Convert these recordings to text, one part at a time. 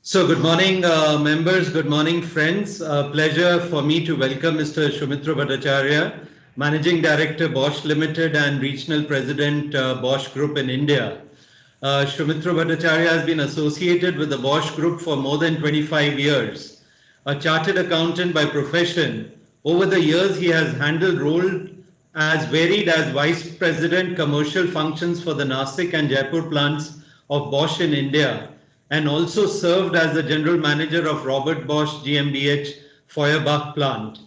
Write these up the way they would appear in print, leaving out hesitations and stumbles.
So good morning, members. Good morning, friends. Pleasure for me to welcome Mr. Soumitra Bhattacharya, Managing Director, Bosch Limited and Regional President, Bosch Group in India. Soumitra Bhattacharya has been associated with the Bosch Group for more than 25 years. A chartered accountant by profession, over the years he has handled roles as varied as Vice President Commercial Functions for the Nasik and Jaipur plants of Bosch in India, and also served as the General Manager of Robert Bosch GmbH Feuerbach plant.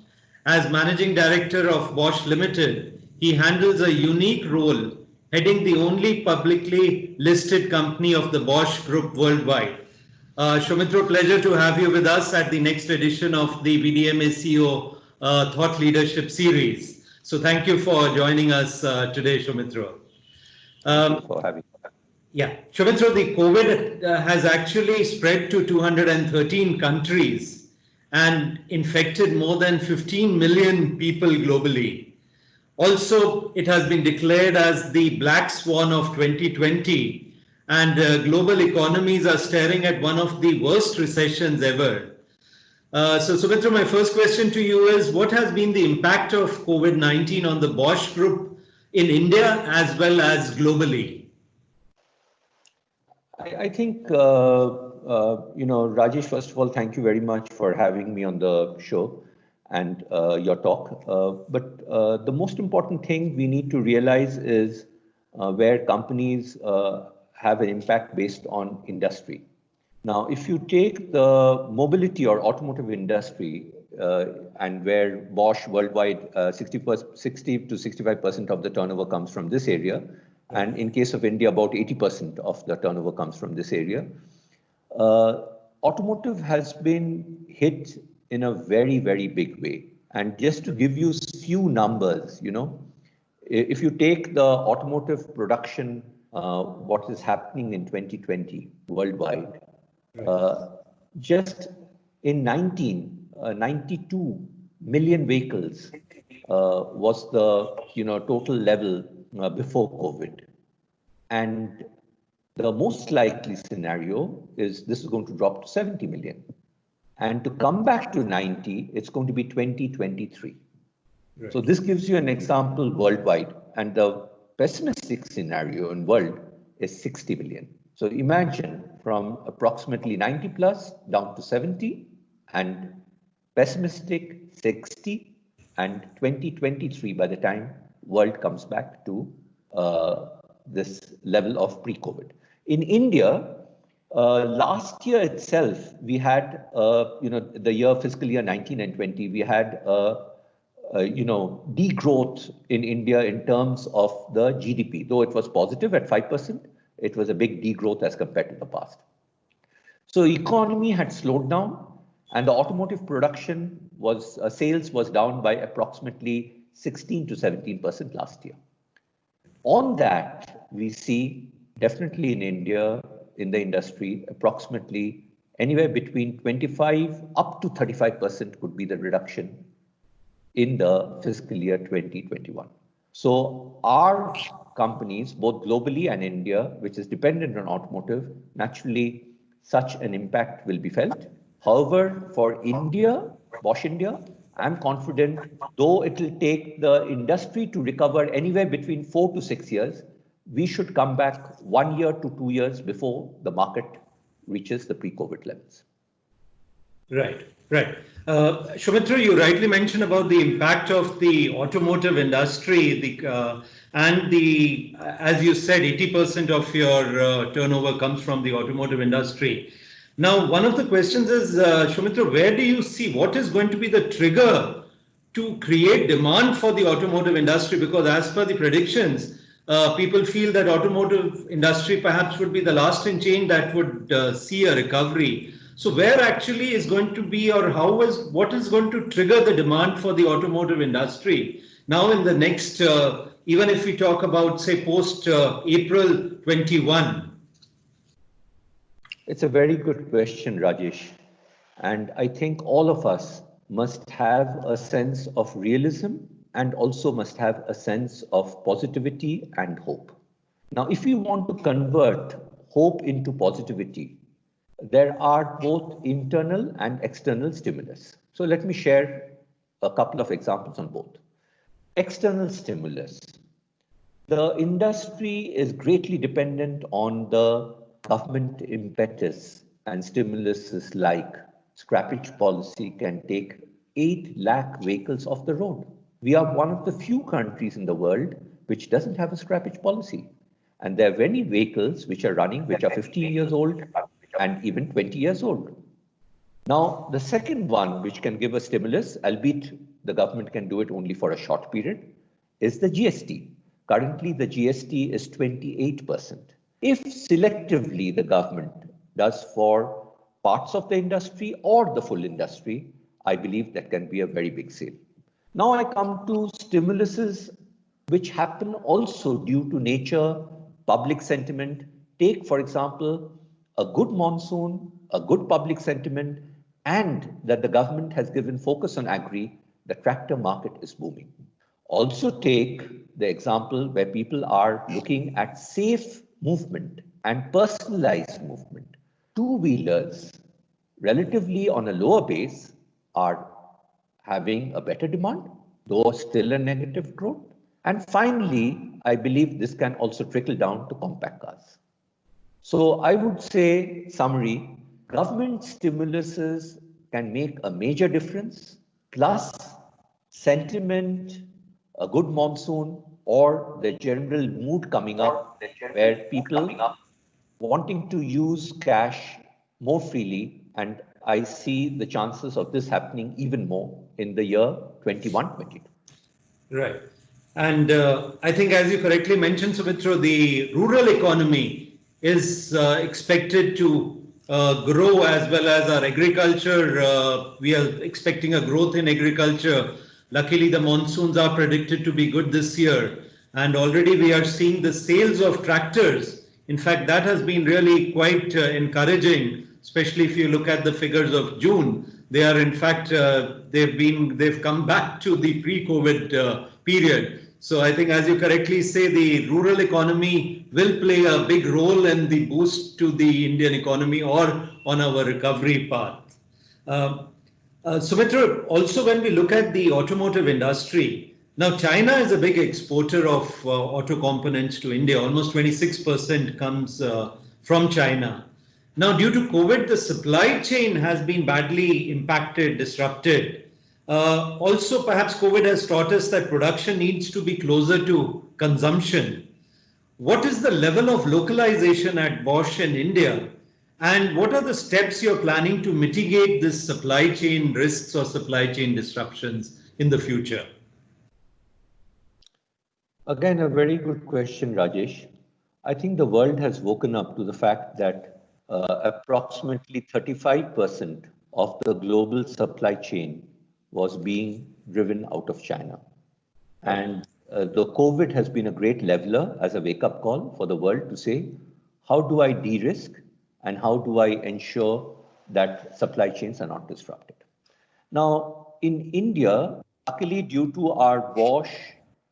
As Managing Director of Bosch Limited, he handles a unique role heading the only publicly listed company of the Bosch Group worldwide. Soumitra, pleasure to have you with us at the next edition of the BDMA CEO Thought Leadership Series. So thank you for joining us today, Soumitra. Thank you for having me. Yeah, Soumitra, the COVID has actually spread to 213 countries and infected more than 15 million people globally. Also, it has been declared as the black swan of 2020, and global economies are staring at one of the worst recessions ever. So, Soumitra, my first question to you is, what has been the impact of COVID-19 on the Bosch Group in India as well as globally? I think, Rajesh, first of all, thank you very much for having me on the show and your talk. But the most important thing we need to realize is where companies have an impact based on industry. Now, if you take the mobility or automotive industry and where Bosch worldwide 60 to 65% of the turnover comes from this area, and in case of India, about 80% of the turnover comes from this area. Automotive has been hit in a very, very big way. And just to give you few numbers, if you take the automotive production, what is happening in 2020 worldwide, just in 92 million vehicles was the total level before COVID. And the most likely scenario is this is going to drop to 70 million. And to come back to 90, it's going to be 2023. Right. So this gives you an example worldwide. And the pessimistic scenario in world is 60 million. So imagine from approximately 90 plus down to 70 and pessimistic 60 and 2023 by the time world comes back to this level of pre-COVID. In India, last year itself, we had, the year fiscal year 19 and 20, we had, degrowth in India in terms of the GDP. Though it was positive at 5%, it was a big degrowth as compared to the past. So economy had slowed down and the automotive production was, sales was down by approximately 16 to 17% last year. On that, we see definitely in India, in the industry, approximately anywhere between 25 up to 35% could be the reduction in the fiscal year 2021. So our companies, both globally and India, which is dependent on automotive, naturally such an impact will be felt. However, for India, Bosch India, I'm confident, though it will take the industry to recover anywhere between 4 to 6 years, we should come back 1 year to 2 years before the market reaches the pre-COVID levels. Right, right. Soumitra, you rightly mentioned about the impact of the automotive industry, as you said, 80% of your turnover comes from the automotive industry. Now, one of the questions is, Soumitra, where do you see what is going to be the trigger to create demand for the automotive industry? Because as per the predictions, people feel that automotive industry perhaps would be the last in chain that would see a recovery. So where actually is going to be, or what is going to trigger the demand for the automotive industry now in the next, even if we talk about, say, post April 21? It's a very good question, Rajesh. And I think all of us must have a sense of realism and also must have a sense of positivity and hope. Now, if you want to convert hope into positivity, there are both internal and external stimulus. So let me share a couple of examples on both. External stimulus. The industry is greatly dependent on the government impetus, and stimuluses like scrappage policy can take 8 lakh vehicles off the road. We are one of the few countries in the world which doesn't have a scrappage policy. And there are many vehicles which are running, which are 15 years old and even 20 years old. Now, the second one, which can give a stimulus, albeit the government can do it only for a short period, is the GST. Currently, the GST is 28%. If selectively the government does for parts of the industry or the full industry, I believe that can be a very big sale. Now I come to stimuluses which happen also due to nature, public sentiment. Take, for example, a good monsoon, a good public sentiment, and that the government has given focus on agri, the tractor market is booming. Also take the example where people are looking at safe movement and personalized movement. Two-wheelers, relatively on a lower base, are having a better demand, though still a negative growth. And finally, I believe this can also trickle down to compact cars. So I would say, summary, government stimuluses can make a major difference, plus sentiment, a good monsoon, or the general mood coming up where people wanting to use cash more freely, and I see the chances of this happening even more in the year 21-22. Right. And I think, as you correctly mentioned, Sumitra, the rural economy is expected to grow, as well as our agriculture. We are expecting a growth in agriculture. Luckily, the monsoons are predicted to be good this year. And already we are seeing the sales of tractors. In fact, that has been really quite encouraging, especially if you look at the figures of June. They are, in fact, they've come back to the pre-COVID period. So I think, as you correctly say, the rural economy will play a big role in the boost to the Indian economy or on our recovery path. Sumitra, also when we look at the automotive industry, now China is a big exporter of auto components to India. Almost 26% comes from China. Now, due to COVID, the supply chain has been badly impacted, disrupted. Also, perhaps COVID has taught us that production needs to be closer to consumption. What is the level of localization at Bosch in India? And what are the steps you're planning to mitigate this supply chain risks or supply chain disruptions in the future? Again, a very good question, Rajesh. I think the world has woken up to the fact that approximately 35% of the global supply chain was being driven out of China. And the COVID has been a great leveler as a wake-up call for the world to say, how do I de-risk and how do I ensure that supply chains are not disrupted? Now, in India, luckily due to our Bosch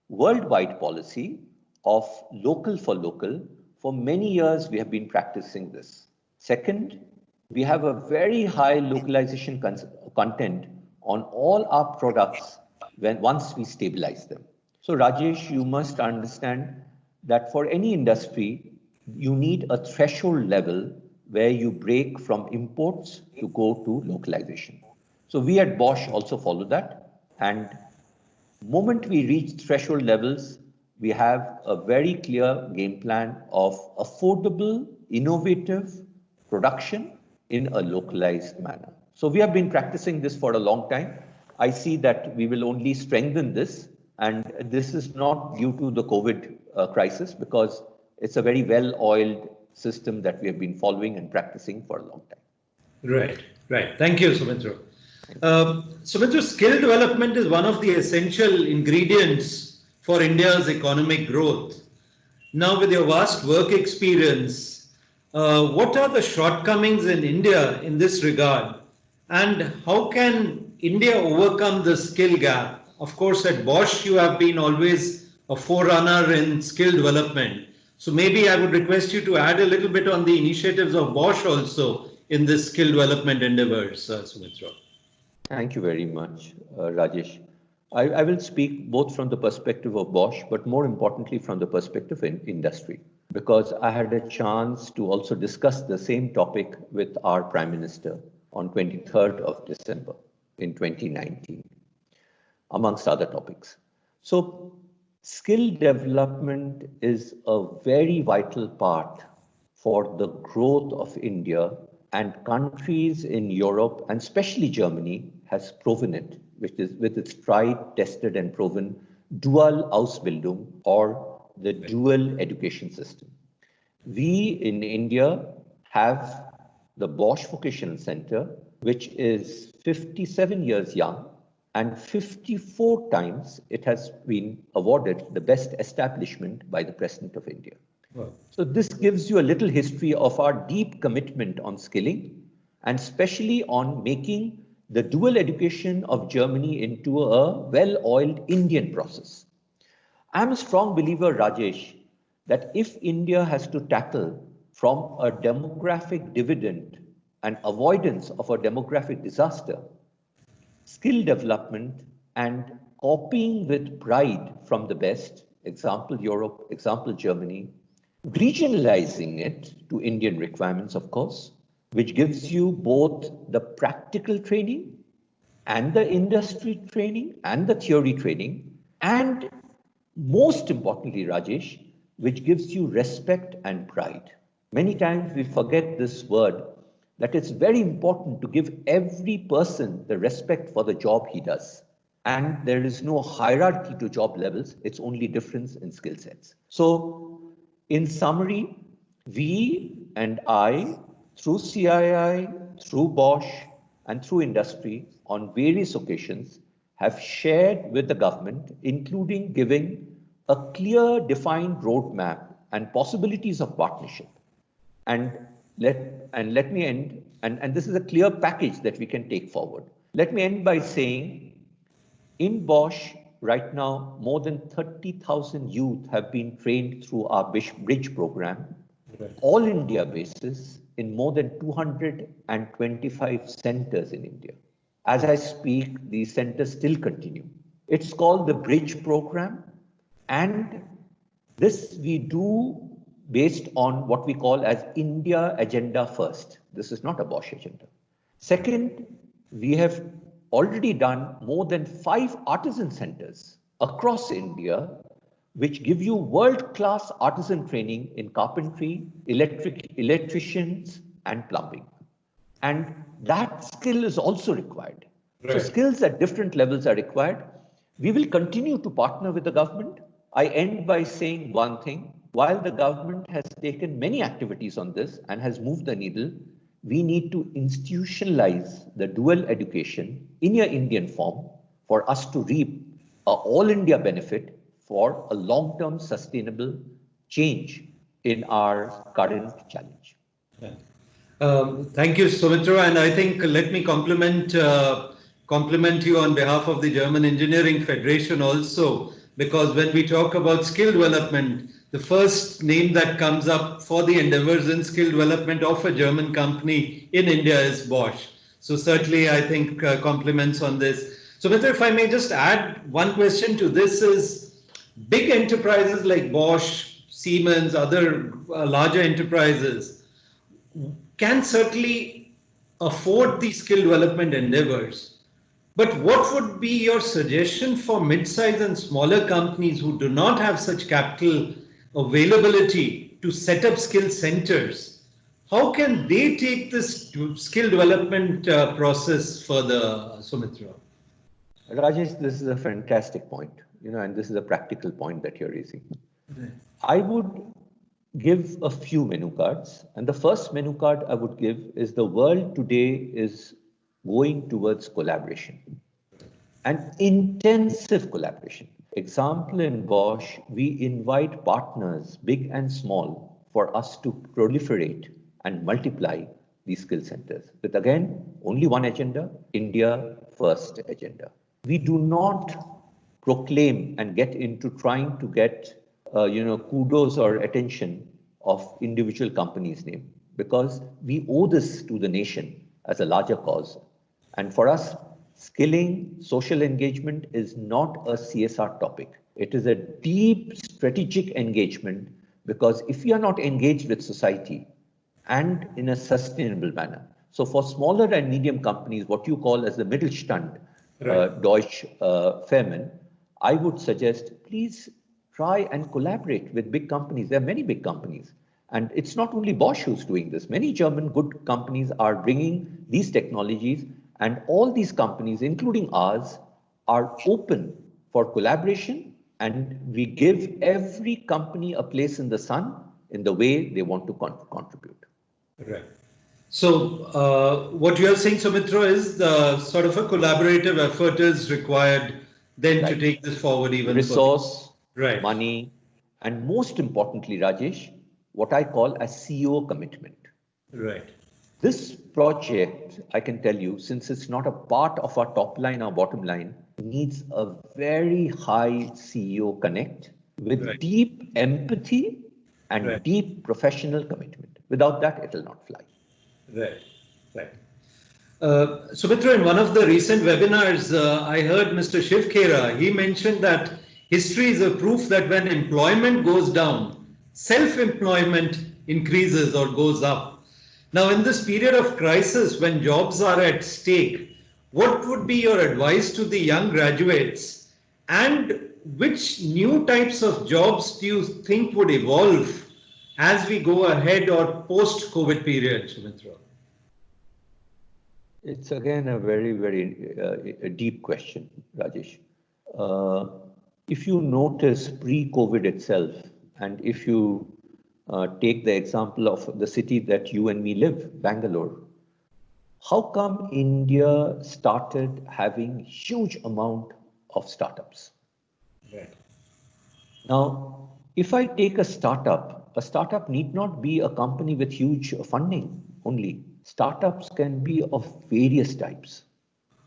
worldwide policy of local for local, for many years we have been practicing this. Second, we have a very high localization content on all our products once we stabilize them. So Rajesh, you must understand that for any industry, you need a threshold level where you break from imports to go to localization. So we at Bosch also follow that. And moment we reach threshold levels, we have a very clear game plan of affordable, innovative production in a localized manner. So we have been practicing this for a long time. I see that we will only strengthen this, and this is not due to the COVID crisis, because it's a very well-oiled system that we have been following and practicing for a long time. Right, right. Thank you, Sumitra. Sumitra, skill development is one of the essential ingredients for India's economic growth. Now, with your vast work experience, what are the shortcomings in India in this regard? And how can India overcome the skill gap? Of course, at Bosch, you have been always a forerunner in skill development. So maybe I would request you to add a little bit on the initiatives of Bosch also in this skill development endeavors, Sumitra? Thank you very much, Rajesh. I will speak both from the perspective of Bosch, but more importantly from the perspective in industry, because I had a chance to also discuss the same topic with our Prime Minister on 23rd of December in 2019, amongst other topics. So skill development is a very vital part for the growth of India, and countries in Europe and especially Germany has proven it, which is with its tried, tested and proven dual Ausbildung, or the dual education system. We in India have the Bosch Vocational Center, which is 57 years young, and 54 times it has been awarded the best establishment by the President of India. Wow. So this gives you a little history of our deep commitment on skilling, and especially on making the dual education of Germany into a well-oiled Indian process. I'm a strong believer, Rajesh, that if India has to tackle from a demographic dividend and avoidance of a demographic disaster, skill development and copying with pride from the best, example Europe, example Germany, regionalizing it to Indian requirements, of course, which gives you both the practical training and the industry training and the theory training, and most importantly, Rajesh, which gives you respect and pride. Many times we forget this word, that it's very important to give every person the respect for the job he does. And there is no hierarchy to job levels, it's only difference in skill sets. So in summary, we and I, through CII, through Bosch, and through industry, on various occasions, have shared with the government, including giving a clear, defined roadmap and possibilities of partnership. And let me end, and this is a clear package that we can take forward. Let me end by saying, in Bosch, right now, more than 30,000 youth have been trained through our Bridge program, all India basis, in more than 225 centers in India. As I speak, these centers still continue. It's called the Bridge program, and this we do based on what we call as India Agenda First. This is not a Bosch agenda. Second, we have already done more than 5 artisan centers across India, which give you world-class artisan training in carpentry, electricians, and plumbing. And that skill is also required. Right. So skills at different levels are required. We will continue to partner with the government. I end by saying one thing. While the government has taken many activities on this and has moved the needle, we need to institutionalize the dual education in an Indian form for us to reap an all India benefit for a long-term sustainable change in our current challenge. Yeah. Thank you, Sumitra. And I think let me compliment you on behalf of the German Engineering Federation also, because when we talk about skill development, the first name that comes up for the endeavors in skill development of a German company in India is Bosch. So certainly, I think compliments on this. Sumitra, if I may just add one question to this is, big enterprises like Bosch, Siemens, other larger enterprises can certainly afford these skill development endeavors. But what would be your suggestion for mid-sized and smaller companies who do not have such capital availability to set up skill centers? How can they take this skill development process further, Sumitra? Rajesh, this is a fantastic point, and this is a practical point that you're raising. Okay. I would give a few menu cards, and the first menu card I would give is the world today is going towards collaboration and intensive collaboration. Example, in Bosch, we invite partners, big and small, for us to proliferate and multiply these skill centers with, again, only one agenda, India First agenda. We do not proclaim and get into trying to get kudos or attention of individual companies' name. because we owe this to the nation as a larger cause. And for us, skilling, social engagement is not a CSR topic. It is a deep strategic engagement, because if we are not engaged with society and in a sustainable manner, so for smaller and medium companies, what you call as the Mittelstand, Deutsch Firmen, I would suggest please try and collaborate with big companies. There are many big companies. And it's not only Bosch who's doing this. Many German good companies are bringing these technologies, and all these companies, including ours, are open for collaboration, and we give every company a place in the sun in the way they want to contribute. Right. So what you are saying, Sumitra, is the sort of a collaborative effort is required then to take this forward even resource, right, money, and most importantly, Rajesh, what I call a CEO commitment. Right. This project, I can tell you, since it's not a part of our top line or bottom line, needs a very high CEO connect with deep empathy and deep professional commitment. Without that, it will not fly. Right, right. Sumitra, in one of the recent webinars, I heard Mr. Shiv Khera. He mentioned that history is a proof that when employment goes down, self-employment increases or goes up. Now, in this period of crisis, when jobs are at stake, what would be your advice to the young graduates, and which new types of jobs do you think would evolve as we go ahead or post-COVID period, Sumitra? It's again a very, very a deep question, Rajesh. If you notice pre-COVID itself, and if you take the example of the city that you and me live, Bangalore, how come India started having huge amount of startups? Right. Now, if I take a startup need not be a company with huge funding only. Startups can be of various types,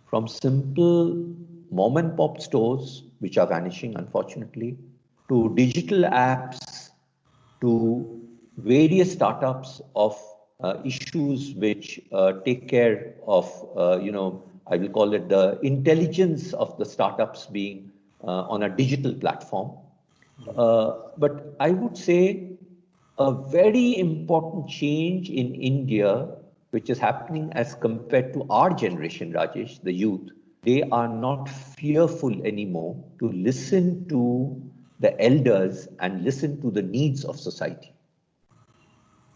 from simple mom and pop stores, which are vanishing unfortunately, to digital apps, to various startups of issues which take care of, I will call it the intelligence of the startups being on a digital platform. But I would say a very important change in India, which is happening as compared to our generation, Rajesh, the youth, they are not fearful anymore to listen to the elders and listen to the needs of society.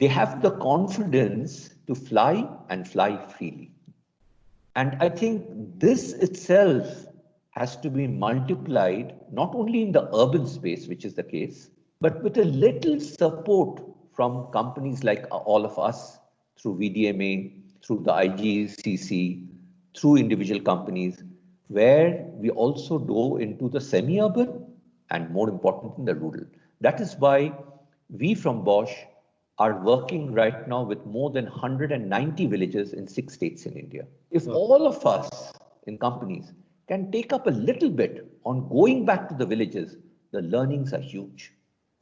They have the confidence to fly and fly freely. And I think this itself has to be multiplied, not only in the urban space, which is the case, but with a little support from companies like all of us through VDMA, through the IGCC, through individual companies, where we also go into the semi-urban and more important in the rural. That is why we from Bosch are working right now with more than 190 villages in 6 states in India. If all of us in companies can take up a little bit on going back to the villages, the learnings are huge.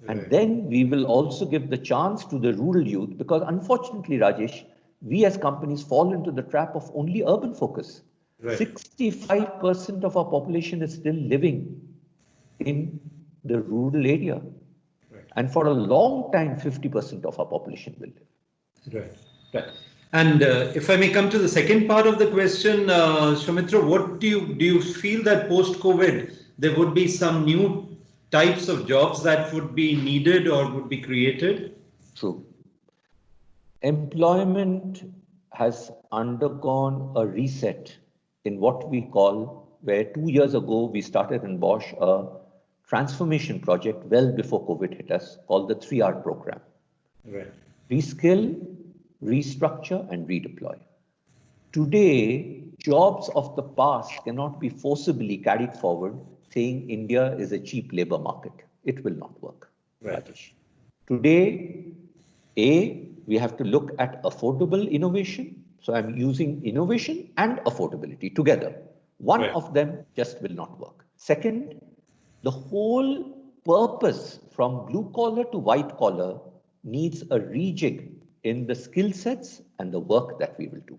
And then we will also give the chance to the rural youth, because unfortunately, Rajesh, we as companies fall into the trap of only urban focus. 65% of our population is still living in the rural area. And for a long time, 50% of our population will live. Right. And if I may come to the second part of the question, Sumitra, what do you feel that post-COVID, there would be some new types of jobs that would be needed or would be created? True. Employment has undergone a reset in what we call, where 2 years ago we started in Bosch a transformation project well before COVID hit us, called the 3R program. Reskill, restructure, and redeploy. Today, jobs of the past cannot be forcibly carried forward saying India is a cheap labor market. It will not work, Rajesh. Today, we have to look at affordable innovation. So I'm using innovation and affordability together. One of them just will not work. Second, the whole purpose from blue collar to white collar needs a rejig in the skill sets and the work that we will do.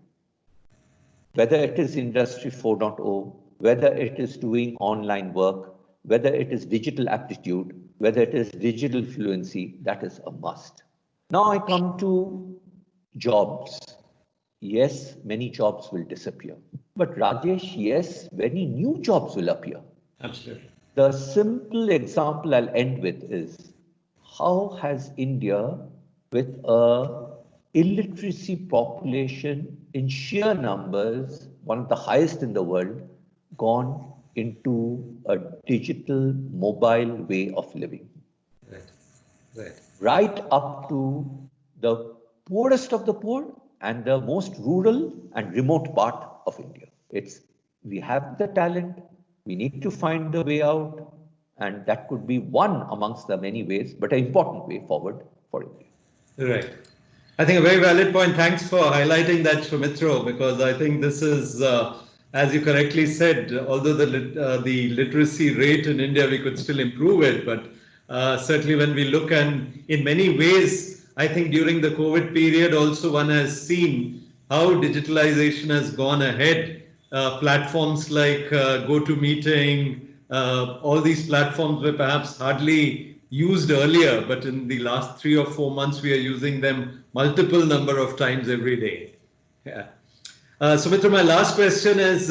Whether it is Industry 4.0, whether it is doing online work, whether it is digital aptitude, whether it is digital fluency, that is a must. Now I come to jobs. Yes, many jobs will disappear. But Rajesh, yes, many new jobs will appear. Absolutely. The simple example I'll end with is, how has India, with a illiteracy population in sheer numbers, one of the highest in the world, gone into a digital mobile way of living? Right. Right. Right up to the poorest of the poor and the most rural and remote part of India. We have the talent, we need to find the way out, and that could be one amongst the many ways, but an important way forward for India. Right. I think a very valid point. Thanks for highlighting that, Shumitro, because I think this is, as you correctly said, although the literacy rate in India, we could still improve it, but certainly when we look, and in many ways, I think during the COVID period also one has seen how digitalization has gone ahead. Platforms like GoToMeeting, all these platforms were perhaps hardly used earlier, but in the last 3 or 4 months, we are using them multiple number of times every day. Yeah. Sumitra, my last question is,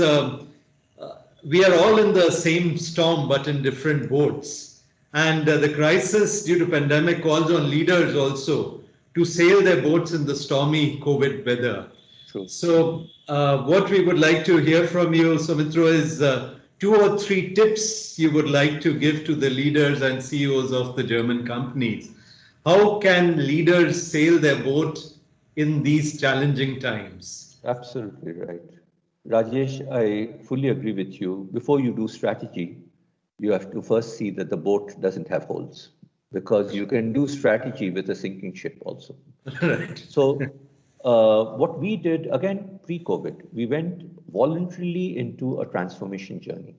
we are all in the same storm, but in different boats. And the crisis due to pandemic calls on leaders also to sail their boats in the stormy COVID weather. True. So what we would like to hear from you, Sumitra, is 2 or 3 tips you would like to give to the leaders and CEOs of the German companies. How can leaders sail their boat in these challenging times? Absolutely right. Rajesh, I fully agree with you. Before you do strategy, you have to first see that the boat doesn't have holes, because you can do strategy with a sinking ship also. Right. So what we did, again, pre-COVID, we went voluntarily into a transformation journey.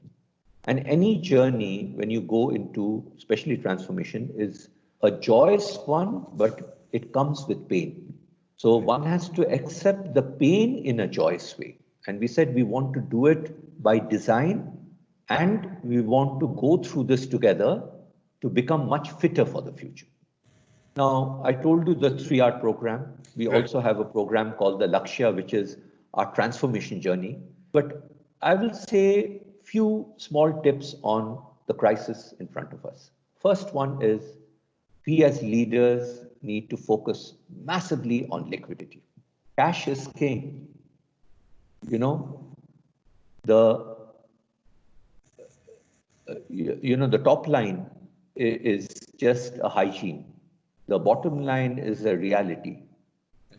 And any journey, when you go into, especially transformation, is a joyous one, but it comes with pain. So one has to accept the pain in a joyous way. And we said we want to do it by design, and we want to go through this together to become much fitter for the future. Now, I told you the 3R program. We also have a program called the Lakshya, which is our transformation journey. But I will say few small tips on the crisis in front of us. First one is, we as leaders need to focus massively on liquidity. Cash is king. You know, the top line is just a hygiene. The bottom line is a reality,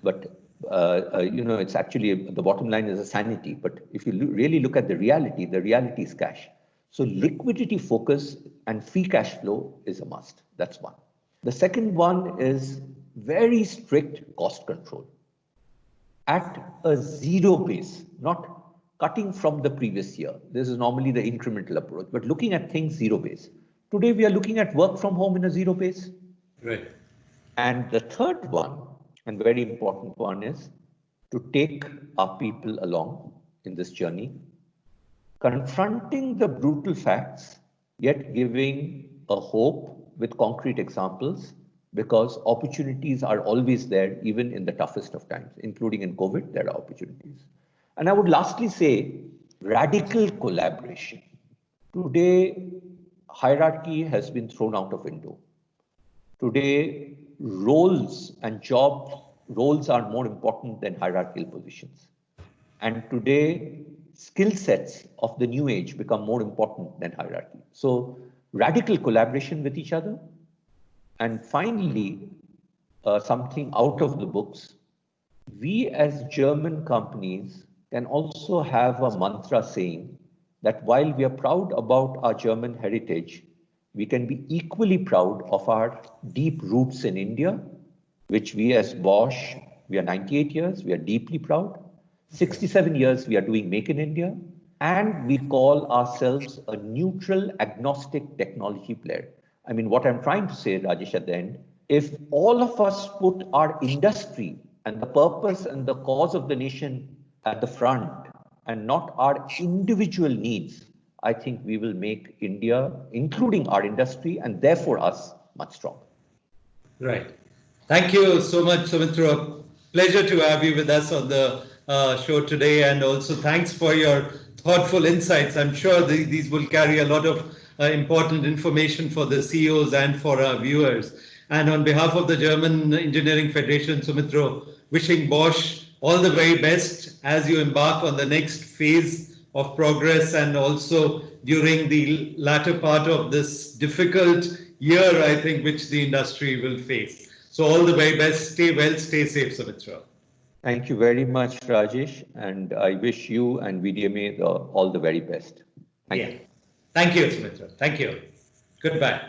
but it's actually, the bottom line is a sanity. But if you really look at the reality is cash. So liquidity focus and free cash flow is a must. That's one. The second one is very strict cost control at a zero base, not cutting from the previous year. This is normally the incremental approach, but looking at things zero base. Today we are looking at work from home in a zero base. Right. And the third one, and very important one, is to take our people along in this journey, confronting the brutal facts, yet giving a hope with concrete examples, because opportunities are always there, even in the toughest of times, including in COVID, there are opportunities. And I would lastly say, radical collaboration. Today, hierarchy has been thrown out of window. Today, roles and job roles are more important than hierarchical positions. And today, skill sets of the new age become more important than hierarchy. So radical collaboration with each other. And finally, something out of the books, we as German companies can also have a mantra saying that while we are proud about our German heritage, we can be equally proud of our deep roots in India, which we as Bosch, we are 98 years, we are deeply proud. 67 years, we are doing Make in India, and we call ourselves a neutral, agnostic technology player. I mean, what I'm trying to say, Rajesh, at the end, if all of us put our industry and the purpose and the cause of the nation at the front and not our individual needs, I think we will make India, including our industry and therefore us, much stronger. Right. Thank you so much, Soumitra. Pleasure to have you with us on the show today. And also thanks for your thoughtful insights. I'm sure these will carry a lot of important information for the CEOs and for our viewers. And on behalf of the German Engineering Federation, Soumitra, wishing Bosch all the very best as you embark on the next phase of progress and also during the latter part of this difficult year, I think, which the industry will face. So all the very best. Stay well, stay safe, Soumitra. Thank you very much, Rajesh. And I wish you and VDMA all the very best. Thank you. Thank you, Soumitra. Thank you. Goodbye.